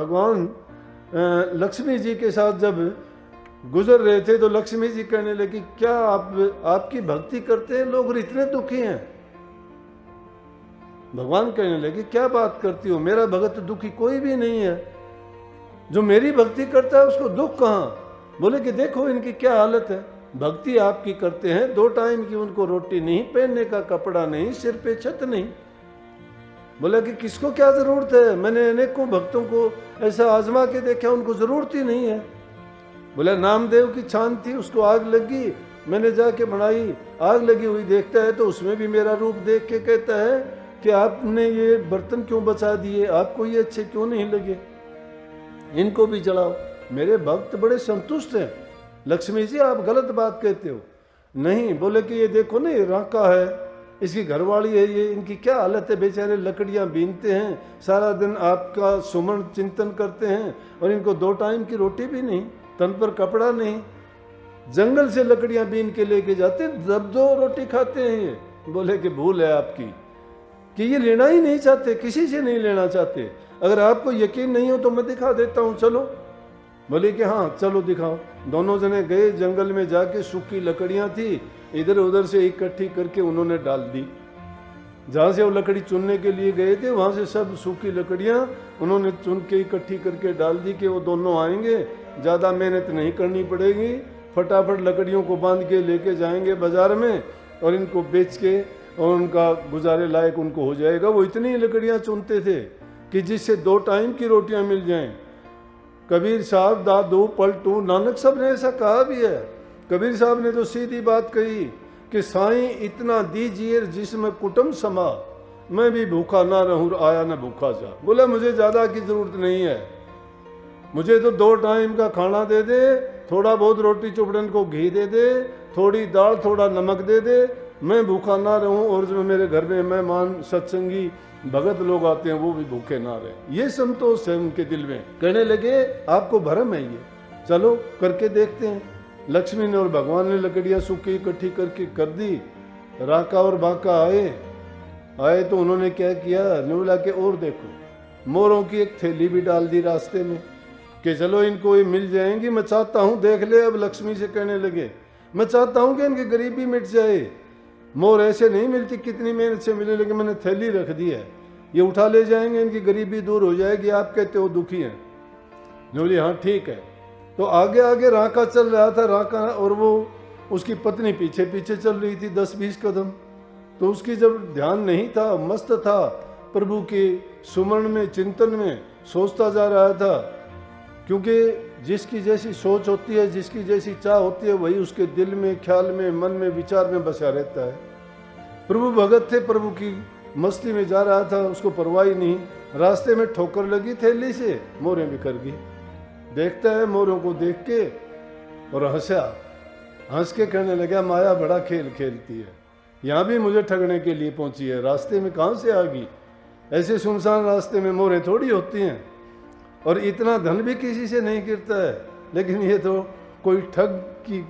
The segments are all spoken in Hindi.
भगवान लक्ष्मी जी के साथ जब गुजर रहे थे तो लक्ष्मी जी कहने लगी, क्या आपकी भक्ति करते हैं लोग इतने दुखी हैं? भगवान कहने लगे, क्या बात करती हो, मेरा भगत दुखी कोई भी नहीं है, जो मेरी भक्ति करता है उसको दुख कहाँ? बोले कि देखो इनकी क्या हालत है, भक्ति आपकी करते हैं, 2 टाइम की उनको रोटी नहीं, पहनने का कपड़ा नहीं, सिर पे छत नहीं। बोला कि किसको क्या जरूरत है, मैंने अनेकों भक्तों को ऐसा आजमा के देखा, उनको जरूरत ही नहीं है। बोला नामदेव की छान थी, उसको आग लगी, मैंने जाके बनाई, आग लगी हुई देखता है तो उसमें भी मेरा रूप देख के कहता है कि आपने ये बर्तन क्यों बचा दिए, आपको ये अच्छे क्यों नहीं लगे, इनको भी जलाओ। मेरे भक्त बड़े संतुष्ट हैं। लक्ष्मी जी आप गलत बात कहते हो। नहीं, बोले कि ये देखो ना, ये राका है, इसकी घरवाली है, ये इनकी क्या हालत है, बेचारे लकड़ियां बीनते हैं, सारा दिन आपका सुमन चिंतन करते हैं और इनको 2 टाइम की रोटी भी नहीं, तन पर कपड़ा नहीं, जंगल से लकड़ियां बीन के लेके जाते, जब 2 रोटी खाते हैं ये। बोले कि भूल है आपकी कि ये लेना ही नहीं चाहते, किसी से नहीं लेना चाहते। अगर आपको यकीन नहीं हो तो मैं दिखा देता हूँ, चलो। बोले कि हाँ चलो दिखाओ। दोनों जने गए, जंगल में जाके सूखी लकड़ियां थी, इधर उधर से इकट्ठी करके उन्होंने डाल दी। जहाँ से वो लकड़ी चुनने के लिए गए थे वहाँ से सब सूखी लकड़ियाँ उन्होंने चुन के इकट्ठी करके डाल दी कि वो दोनों आएंगे, ज़्यादा मेहनत नहीं करनी पड़ेगी, फटाफट लकड़ियों को बांध के लेके जाएंगे बाजार में और इनको बेच के और उनका गुजारे लायक उनको हो जाएगा। वो इतनी लकड़ियाँ चुनते थे कि जिससे 2 टाइम की रोटियाँ मिल जाएं। कबीर साहब दादू पलटू नानक साहब ने ऐसा कहा भी है। कबीर साहब ने तो सीधी बात कही कि साईं इतना दीजिए जिसमें कुटुंब समा, मैं भी भूखा ना रहूं, आया ना भूखा जा। बोला मुझे ज़्यादा की ज़रूरत नहीं है, मुझे तो 2 टाइम का खाना दे दे, थोड़ा बहुत रोटी चुपड़न को घी दे दे, थोड़ी दाल थोड़ा नमक दे दे, मैं भूखा ना रहूं और जो मेरे घर में मेहमान सत्संगी भगत लोग आते हैं वो भी भूखे ना रहे। ये संतोष है उनके दिल में। कहने लगे आपको भरम है ये, चलो करके देखते हैं। लक्ष्मी ने और भगवान ने लकड़ियां सूखी इकट्ठी करके कर दी। राका और बाका आए तो उन्होंने क्या किया, बोला के और देखो, मोरों की एक थैली भी डाल दी रास्ते में कि चलो इनको ये मिल जाएंगी, मैं चाहता हूँ देख ले। अब लक्ष्मी से कहने लगे मैं चाहता हूँ कि इनकी गरीबी मिट जाए, मोर ऐसे नहीं मिलती, कितनी मेहनत से मिले, लेकिन मैंने थैली रख दी है, ये उठा ले जाएंगे, इनकी गरीबी दूर हो जाएगी। आप कहते हो दुखी हैं। बोली हाँ ठीक है। तो आगे आगे राका चल रहा था, राका और वो उसकी पत्नी पीछे पीछे चल रही थी 10-20 कदम। तो उसकी जब ध्यान नहीं था, मस्त था प्रभु के सुमरण में, चिंतन में, सोचता जा रहा था, क्योंकि जिसकी जैसी सोच होती है, जिसकी जैसी चाह होती है, वही उसके दिल में, ख्याल में, मन में, विचार में बसा रहता है। प्रभु भगत थे, प्रभु की मस्ती में जा रहा था, उसको परवाह ही नहीं। रास्ते में ठोकर लगी थैली से, मोरें बिखर गई। देखता है मोरों को देख के और हंसा, हंस के कहने लगा माया बड़ा खेल खेलती है, यहाँ भी मुझे ठगने के लिए पहुंची है, रास्ते में कहाँ से आ गई, ऐसे सुनसान रास्ते में मोरें थोड़ी होती हैं, और इतना धन भी किसी से नहीं गिरता है, लेकिन ये तो कोई ठग की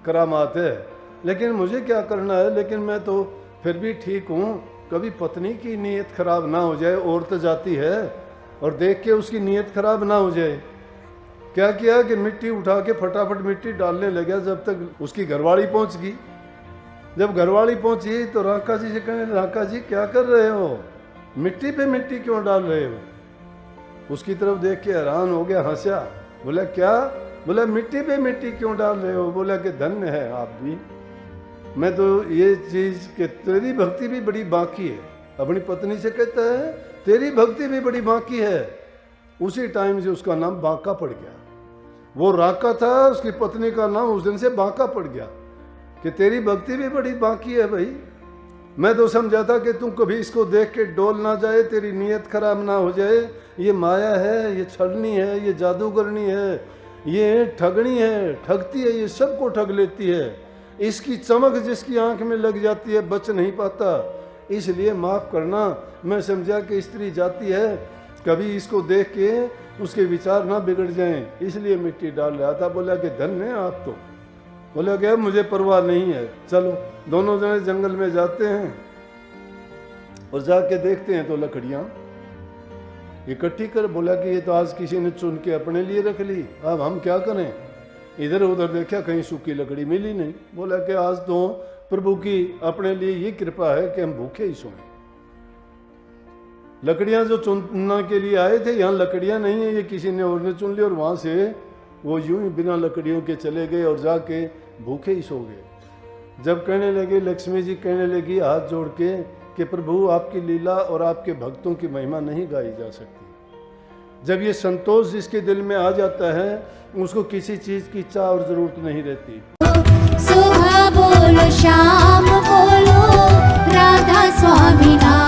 करामात है। लेकिन मुझे क्या करना है, लेकिन मैं तो फिर भी ठीक हूँ, कभी पत्नी की नीयत खराब ना हो जाए, औरत जाती है और देख के उसकी नीयत खराब ना हो जाए। क्या किया कि मिट्टी उठा के फटाफट मिट्टी डालने लगा, जब तक उसकी घरवाली पहुंच गई। जब घरवाली पहुंची तो राका जी से कहने, राका जी क्या कर रहे हो, मिट्टी पे मिट्टी क्यों डाल रहे हो? उसकी तरफ देख के हैरान हो गया, हंसा। बोला क्या? बोला मिट्टी पे मिट्टी क्यों डाल रहे हो? बोला कि धन्य है आप भी, मैं तो ये चीज कि तेरी भक्ति भी बड़ी बाकी है। अपनी पत्नी से कहता है तेरी भक्ति भी बड़ी बाकी है। उसी टाइम से उसका नाम बांका पड़ गया। वो राका था, उसकी पत्नी का नाम उस दिन से बांका पड़ गया कि तेरी भक्ति भी बड़ी बाकी है भाई। मैं तो समझा था कि तू कभी इसको देख के डोल ना जाए, तेरी नीयत खराब ना हो जाए। ये माया है, ये छलनी है, ये जादूगरनी है, ये ठगनी है, ठगती है, ये सबको ठग लेती है। इसकी चमक जिसकी आंख में लग जाती है बच नहीं पाता। इसलिए माफ़ करना, मैं समझा कि स्त्री जाती है, कभी इसको देख के उसके विचार ना बिगड़ जाएं, इसलिए मिट्टी डाल रहा था। बोला कि धन्य है आप तो। बोला कि अब मुझे परवाह नहीं है, चलो। दोनों जने जंगल में जाते हैं और जाके देखते हैं तो लकड़ियां इकट्ठी कर। बोला कि ये तो आज किसी ने चुन के अपने लिए रख ली, अब हम क्या करें। इधर उधर देखा, कहीं सूखी लकड़ी मिली नहीं। बोला कि आज तो प्रभु की अपने लिए ये कृपा है कि हम भूखे ही सोएं। लकड़ियां जो चुनने के लिए आए थे, यहाँ लकड़ियां नहीं है, ये किसी ने और ने चुन ली, और वहां से वो यूं ही बिना लकड़ियों के चले गए और जाके भूखे ही सो गए। जब कहने लगे, लक्ष्मी जी कहने लगी हाथ जोड़ के कि प्रभु आपकी लीला और आपके भक्तों की महिमा नहीं गाई जा सकती। जब ये संतोष जिसके दिल में आ जाता है, उसको किसी चीज की चाह और जरूरत नहीं रहती। सुबह बोलो शाम बोलो राधा स्वामी नाम